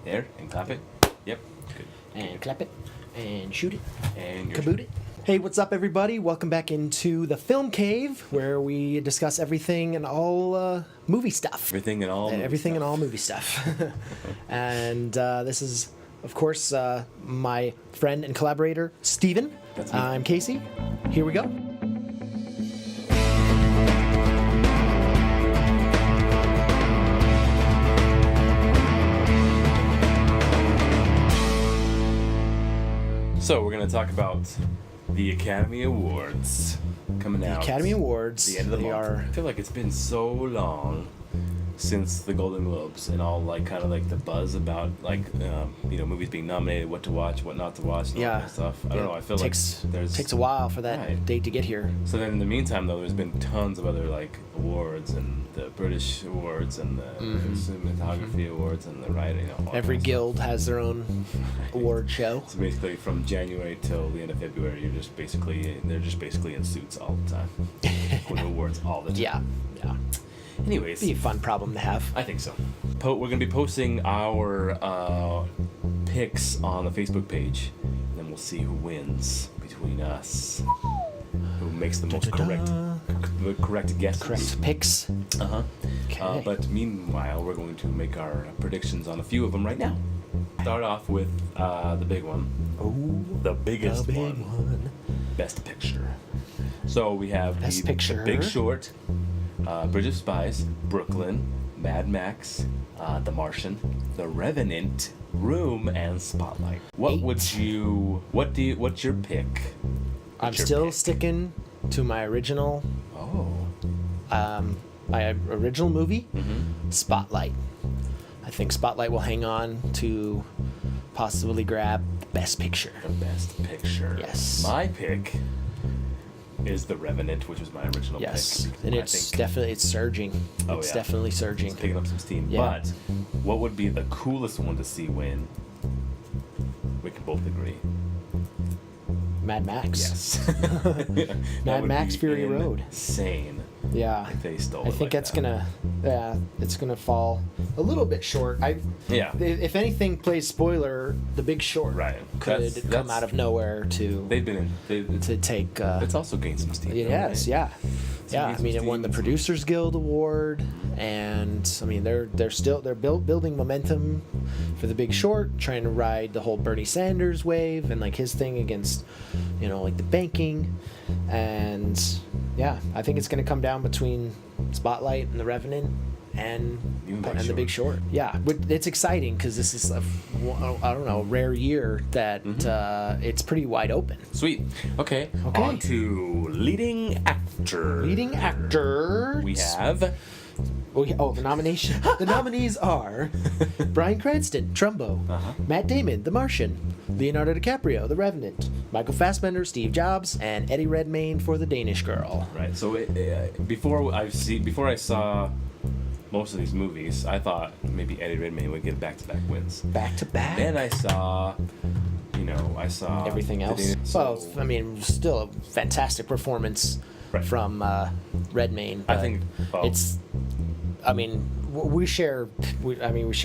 There, and clap it. Yep. Good. And clap it. And shoot it. And Kaboot it. Hey, what's up, everybody? Welcome back into the Film Cave, where we discuss everything and all movie stuff. Everything and all. Everything and all movie stuff. And this is, of course, my friend and collaborator, Steven. That's me. I'm Casey. Here we go. So we're going to talk about the Academy Awards coming out. Academy Awards. The end of the month. I feel like it's been so long since the Golden Globes and all, like, kind of like the buzz about, like, movies being nominated, what to watch, what not to watch, and all that stuff. I don't know. I feel like takes a while for that date to get here. So then, in the meantime, though, there's been tons of other, like, awards, and the British Awards, and the cinematography awards, and the writing. Every guild has their own award show. So basically, from January till the end of February, they're just basically in suits all the time, winning awards all the time. Yeah. Anyways, Be a fun problem to have. I think so. We're going to be posting our picks on the Facebook page, and then we'll see who wins between us. Who makes the most correct guesses. Correct picks. Uh-huh. Okay. But meanwhile, we're going to make our predictions on a few of them right now. Start off with the big one. Oh, the biggest big one. Best Picture. So we have Best Picture. The Big Short, Bridge of Spies, Brooklyn, Mad Max, The Martian, The Revenant, Room, and Spotlight. What's your pick? I'm still sticking to my original. My original movie, Spotlight. I think Spotlight will hang on to possibly grab the Best Picture. The Best Picture. Yes. My pick is The Revenant, which was my original pick. And it's surging. It's definitely surging. It's picking up some steam. Yeah. But what would be the coolest one to see win? We can both agree. Mad Max. Yes. Mad Max Fury Road. Insane. Yeah. If they stole I think it's gonna fall a little bit short. If anything plays spoiler, The Big Short could come out of nowhere to take. It's also gained some steam. Yes, right? Yeah. I mean, it won the Producers Guild Award, and I mean they're building momentum for The Big Short, trying to ride the whole Bernie Sanders wave and like his thing against, like the banking, and I think it's going to come down between Spotlight and The Revenant and The Big Short. Yeah, but it's exciting because this is a rare year that it's pretty wide open. Sweet. Okay. On to leading actor. Leading actor. We have. The nomination. The nominees are Bryan Cranston, Trumbo, Matt Damon, The Martian, Leonardo DiCaprio, The Revenant, Michael Fassbender, Steve Jobs, and Eddie Redmayne for The Danish Girl. Right. So before I saw most of these movies, I thought maybe Eddie Redmayne would get back-to-back wins. Back-to-back? Then I saw everything else. Still a fantastic performance from Redmayne. I think we share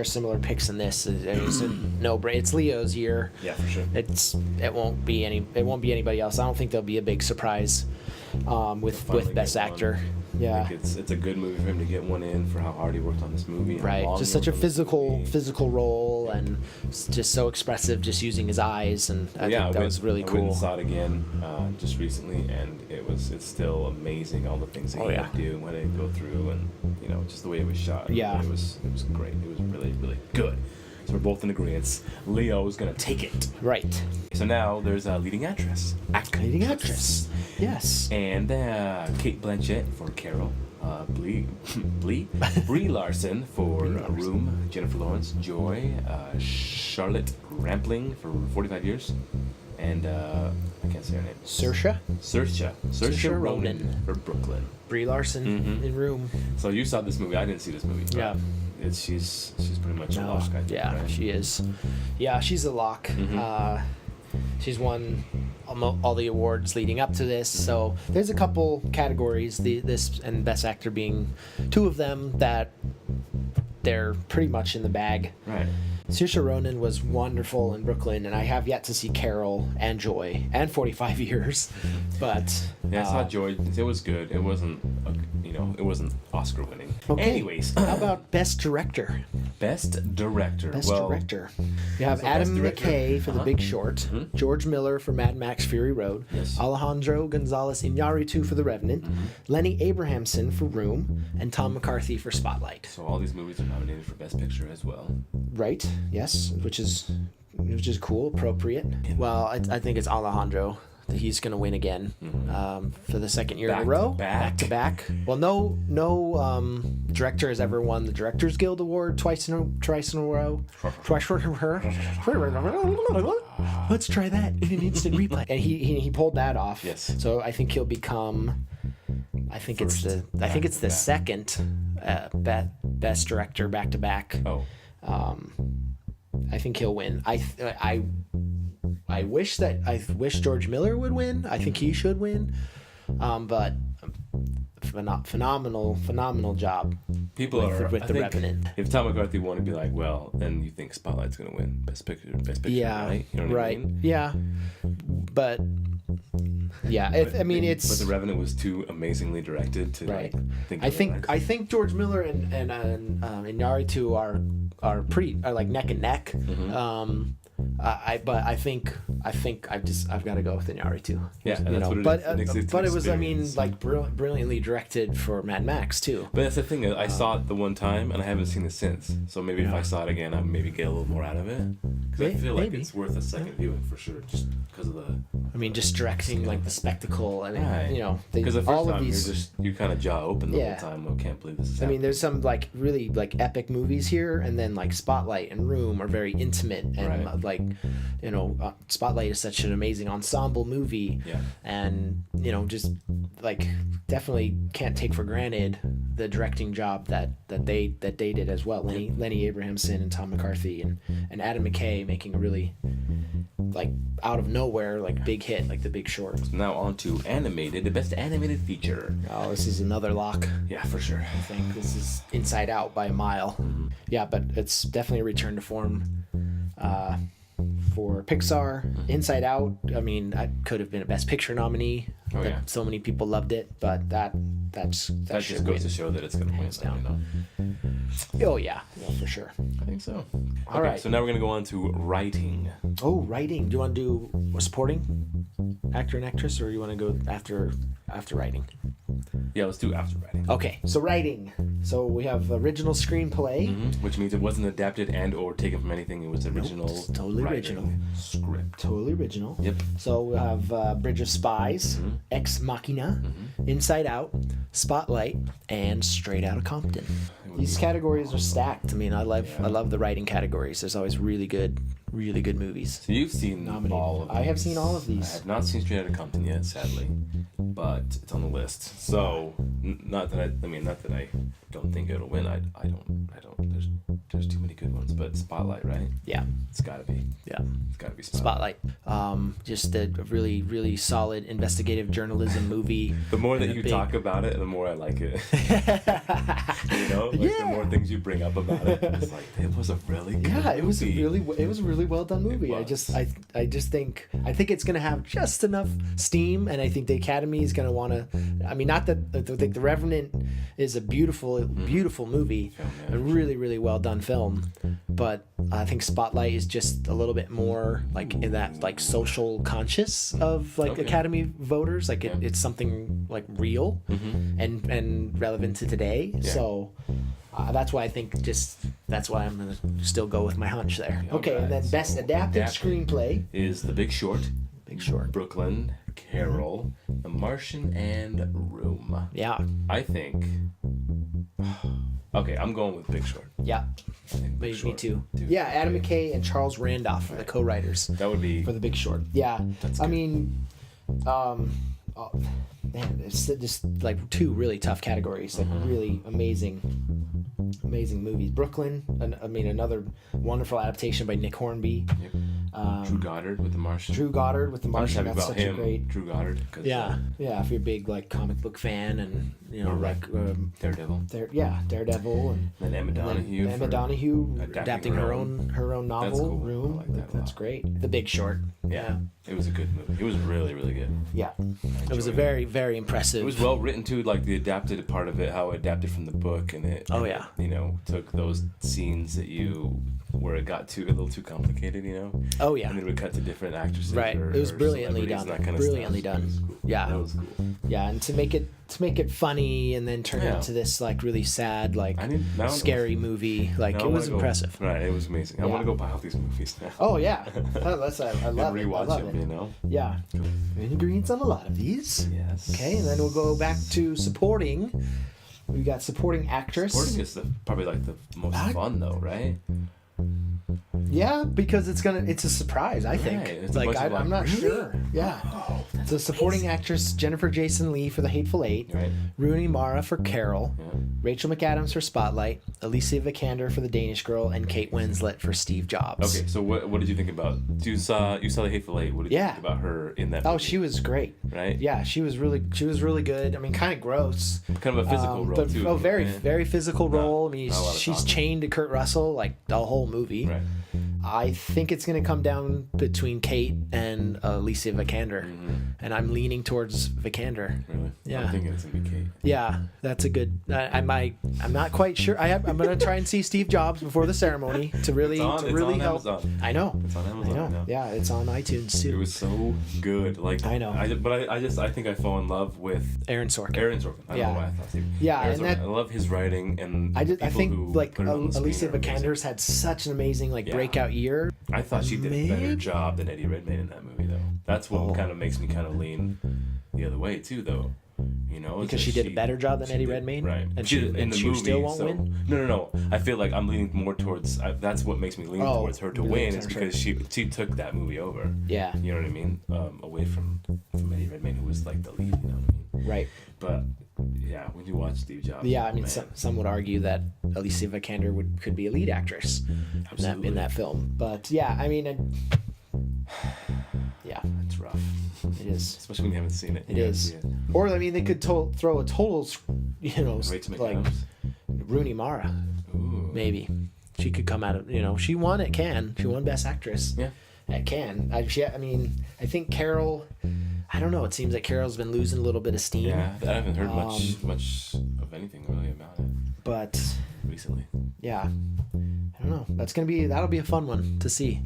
similar picks in this. It's a no-brainer. It's Leo's year. Yeah, for sure. It won't be anybody else. I don't think there'll be a big surprise with Best Actor. Yeah, I think it's a good movie for him to get one in for how hard he worked on this movie. Right, just such a physical role, and just so expressive, just using his eyes, and I think that was really cool. I went and saw it again just recently, and it's still amazing, all the things that he would do when it go through, and just the way it was shot. Yeah, it was great. It was really, really good. So we're both in agreement. Leo's gonna take it. Right. So now there's a leading actress. Leading actress. Yes. And Kate Blanchett for Carol. Brie Larson for Room. Jennifer Lawrence, Joy. Charlotte Rampling for 45 Years. And I can't say her name. Saoirse Ronan for Brooklyn. Brie Larson in Room. So you saw this movie. I didn't see this movie. Yeah. She's pretty much a lock, I think. Yeah, right? She is. Yeah, she's a lock. She's won all the awards leading up to this. So there's a couple categories, this and Best Actor being two of them, that they're pretty much in the bag. Right. Saoirse Ronan was wonderful in Brooklyn, and I have yet to see Carol and Joy and 45 Years, but Yeah, I saw Joy. It was good. It wasn't, it wasn't Oscar winning. okay. Anyways, How about Best Director? Best Director. Best Director. You have so Adam Best Director- McKay for The Big Short, George Miller for Mad Max Fury Road, Yes. Alejandro Gonzalez Iñárritu for The Revenant, Lenny Abrahamson for Room, and Tom McCarthy for Spotlight. So all these movies are nominated for Best Picture as well. Right? Yes, which is cool, appropriate. Well, I think it's Alejandro. He's going to win again for the second year in a row. Back to back. Well, no director has ever won the Directors Guild Award twice in a row. Let's try that in an instant replay. And he pulled that off. Yes. So I think he'll become. I think it's the second best director back to back. Oh. I think he'll win. I wish George Miller would win. I think he should win. But phenomenal job. People with The Revenant. If Tom McCarthy won, it'd be like, well, then you think Spotlight's gonna win Best Picture, Yeah. right? You know what I mean? Yeah. But yeah, But it's. The Revenant was too amazingly directed to Right. like. I think George Miller and Iñárritu are like neck and neck. I've got to go with Iñárritu. Yeah, and that's what it is. But it was, like brilliantly directed for Mad Max too. But that's the thing. I saw it the one time, and I haven't seen it since. So maybe if I saw it again, I'd maybe get a little more out of it. Because I feel like it's worth a second viewing for sure, just because of the. Just directing like the spectacle, and Right. Because the first all of time these. you kind of jaw open the Yeah. whole time. I can't believe this is happening. There's some like really like epic movies here, and then like Spotlight and Room are very intimate, and Right. Spotlight is such an amazing ensemble movie, Yeah. and just like definitely can't take for granted the directing job that they did as well. Lenny Abrahamson and Tom McCarthy and Adam McKay making a really like out of nowhere like big hit like The Big Short. Now on to the best animated feature. Oh, this is another lock. Yeah, for sure. I think this is Inside Out by a mile. Yeah, but it's definitely a return to form for Pixar. Inside Out, that could have been a Best Picture nominee. Oh, yeah. So many people loved it, but that That should just goes win. to show that it's going to win. Hands down. You know? Oh yeah, for sure. I think so. All right. So now we're going to go on to writing. Oh, writing. Do you want to do supporting actor and actress, or you want to go after writing? Yeah, let's do after writing. Okay, so writing. So we have original screenplay. Which means it wasn't adapted and or taken from anything. It was original. it's totally writing original. Script. Totally original. Yep. So we have Bridge of Spies, Ex Machina, Inside Out, Spotlight, and Straight Outta Compton. These categories are stacked. I love the writing categories. There's always really good movies. So you've seen Nominated. all of these. I have seen all of these. I have not seen Straight Outta Compton yet, sadly, but it's on the list. So not that I don't think it'll win. I don't. There's too many good ones. But Spotlight, right? Yeah. It's gotta be. Yeah. It's gotta be Spotlight. Spotlight. Just a really, really solid investigative journalism movie. The more that you talk about it, the more I like it. The more things you bring up about it, it's like it was a really good movie. It was a really well done movie. I just think it's gonna have just enough steam, and I think the Academy is gonna want to. Not that I think The Revenant is a beautiful movie, a really, really well done film, but I think Spotlight is just a little bit more like in that like social conscious of like Academy voters. Like it's something like real and relevant to today. Yeah. So that's why I think that's why I'm gonna still go with my hunch there. Okay, and then best adapted screenplay is The Big Short. Big Short. Brooklyn, Carol, The Martian, and Room. Yeah. I think. Okay, I'm going with Big Short. Yeah. Me too. Yeah, Adam McKay and Charles Randolph are the co-writers. That would be for The Big Short. Yeah. That's it's just like two really tough categories, like really amazing movies. Brooklyn, another wonderful adaptation by Nick Hornby. Yep. Drew Goddard with The Martian. Drew Goddard with The Martian. That's such a great. Drew Goddard. Yeah, yeah. If you're a big like comic book fan, and Daredevil. Daredevil, and then Emma Donoghue. Emma Donoghue adapting her own novel. That's cool. Room. I like that a That's lot. great. The Big Short. Yeah, it was a good movie. It was really, really good. Yeah, it was a very, very impressive. It was well written too, like the adapted part of it, how it adapted from the book, and it. Oh yeah. Took those scenes where it got a little too complicated, Oh yeah. And then we cut to different actresses. Right. It was brilliantly done. That kind of Brilliantly stuff. done. It was cool. Yeah. That was cool. Yeah, and to make it funny and then turn it into this like really sad scary movie, like it was impressive. Right, it was amazing. I want to go buy all these movies now. Oh yeah, I love it. Rewatch I love them, it. Yeah, we agreed on a lot of these. Yes. Okay, and then we'll go back to supporting. We got supporting actress. Supporting is probably like the most fun though, right? Yeah, because it's a surprise. I think. Right. It's Like I'm not really? sure. Yeah. So supporting actress Jennifer Jason Leigh for The Hateful Eight, Right. Rooney Mara for Carol, Yeah. Rachel McAdams for Spotlight, Alicia Vikander for The Danish Girl, and Kate Winslet for Steve Jobs. Okay, so what did you think about? You saw The Hateful Eight. What did you think about her in that? Oh, movie? she was great. Right. Yeah, she was really good. I mean, kind of gross. Kind of a physical role but, too. Oh, very right? very physical role. I mean, not a lot of she's talking. chained to Kurt Russell like the whole movie. Right. I think it's going to come down between Kate and Alicia Vikander, and I'm leaning towards Vikander. Really? Yeah. I'm thinking it's gonna be Kate. Yeah, that's a good. I'm not quite sure. I'm going to try and see Steve Jobs before the ceremony to really It's on help. Amazon. I know. It's on Amazon. I know. now. Yeah, it's on iTunes too. It was so good. Like I know. I think I fell in love with Aaron Sorkin. Aaron Sorkin. I don't Yeah. know why I thought Steve. Yeah, Aaron and Sorkin. that- I love his writing and I the people think who like put it on the screen Alicia are amazing. Vikander's had such an amazing Yeah. breakout year. I thought she did a better Maybe? job than Eddie Redmayne in that movie, though. That's what kind of makes me kind of lean the other way too, though. Because she did a better job than Eddie Redmayne? right? And she she- did in and the she movie. still won't win? No. I feel like I'm leaning more towards. That's what makes me lean towards her to win. Is because she took that movie over. Yeah. You know what I mean? Away from Eddie Redmayne, who was like the lead. You know what I mean? Right. But yeah, when you watch Steve Jobs, Yeah, I mean, man, some would argue that Alicia Vikander could be a lead actress in that film. But yeah, I mean, yeah, it's rough. it is. Especially when you haven't seen it. It You gotta is. see it. Or I mean, they could throw a total, Rachel like McAdams. Rooney Mara, Ooh. maybe. She could come out of she won at Cannes. She won Best Actress. Yeah. At Cannes. I think Carol. I don't know. It seems like Carol's been losing a little bit of steam. Yeah, I haven't heard much of anything really about it But recently. yeah, I don't know. That'll be a fun one to see.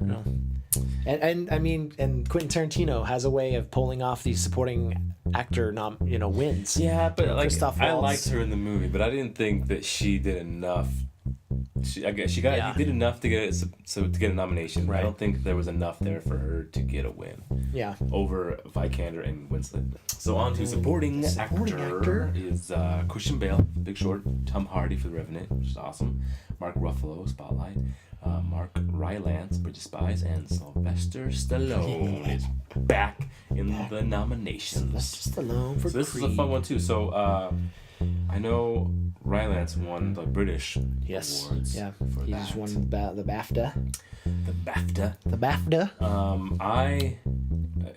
Yeah. And I mean, and Quentin Tarantino has a way of pulling off these supporting actor wins. Yeah, but like Christoph I Waltz. liked her in the movie, but I didn't think that she did enough. He did enough to get it, to get a nomination. Right. I don't think there was enough there for her to get a win. Yeah. Over Vikander and Winslet. So on to supporting actor is Christian Bale, Big Short, Tom Hardy for The Revenant, which is awesome, Mark Ruffalo, Spotlight, Mark Rylance, Bridge of Spies, and Sylvester Stallone is back in the nominations. Sylvester Stallone for So this Creed. is a fun one too. So I know Rylance won the British awards. Yeah. For He that. just won the BAFTA. The BAFTA. The BAFTA.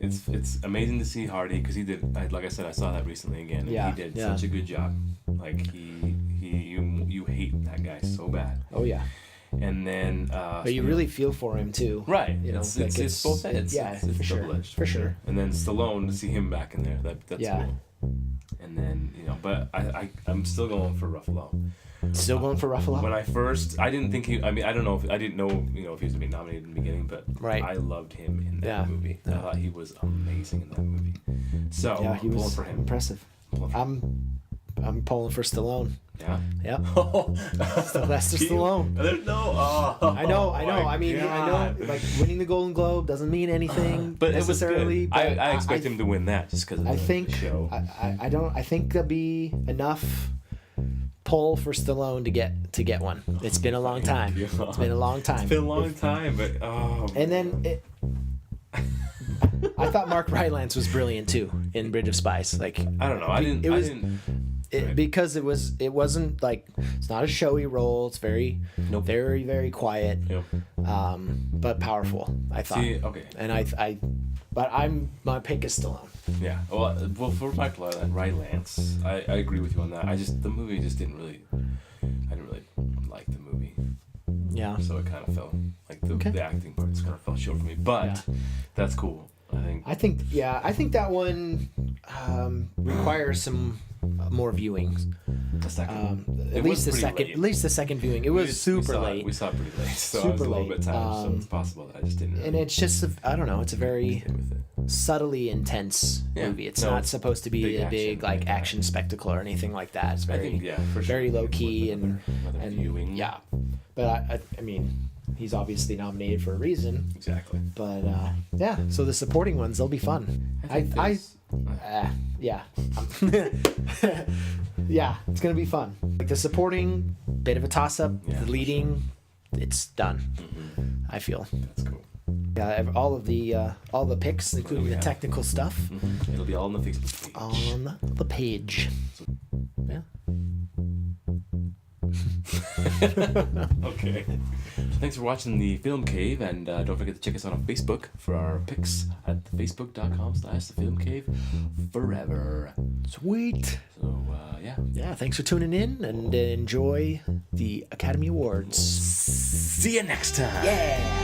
It's amazing to see Hardy because he did. Like I said, I saw that recently again. And Yeah, he did yeah. such a good job. Like you hate that guy so bad. Oh yeah. And then. But you really feel for him too. Right. It's both ends. Yeah, it's for sure. double-edged, For sure. And then Stallone, to see him back in there, that's Yeah. cool. And then but I'm still going for Ruffalo. Still going for Ruffalo. When I didn't think I don't know I didn't know if he was gonna be nominated in the beginning, but Right. I loved him in that Yeah. movie. I thought he was amazing in that movie. So Yeah, he I'm was pulling for him. impressive. I'm pulling for Stallone. Yeah. Yep. Sylvester Stallone. There's no. I know. my I mean, God. I know. Like winning the Golden Globe doesn't mean anything, But it was necessarily. good. But I expect him to win that just because of I the think. show. I don't. I think there'll be enough pull for Stallone to get one. It's been a long time. It's been a long time. It's been a long time, but And then I thought Mark Rylance was brilliant too in Bridge of Spies. Like I don't know. Right. because it wasn't like, it's not a showy role. It's very Nope. very very quiet, Yep. but powerful, I thought. See, okay. And but my pick is still on. Yeah. Well, for my plot, right, Lance, I agree with you on that. The movie just didn't really, I didn't really like the movie. Yeah. So it kind of fell, like Okay. the acting parts kind of fell short for me. But that's cool. I think I think that one requires some more viewings. the second. At It least was the pretty second. late. At least the second viewing. It was super late. We saw it pretty late, so I was Super a little late. bit tired. So it's possible that I just didn't. And it's just I don't know. It's a very stay with it. subtly intense Yeah. movie. It's No, not supposed to be big a big action, like yeah. action spectacle or anything like that. It's I very think, for sure. very low key Another and viewing. yeah. But I mean, he's obviously nominated for a reason. Exactly. But yeah, so the supporting ones, they'll be fun. Yeah, yeah, it's gonna be fun. Like the supporting, bit of a toss up. Yeah, The for leading, it's done. Mm-hmm. I feel. That's cool. Yeah, all the picks, including the have? technical stuff, Mm-hmm. It'll be all on the Facebook page. on the page. Yeah. Okay. Thanks for watching the Film Cave, and don't forget to check us out on Facebook for our picks at facebook.com/thefilmcave forever. Sweet. So, yeah. Yeah, thanks for tuning in and enjoy the Academy Awards. See you next time. Yeah.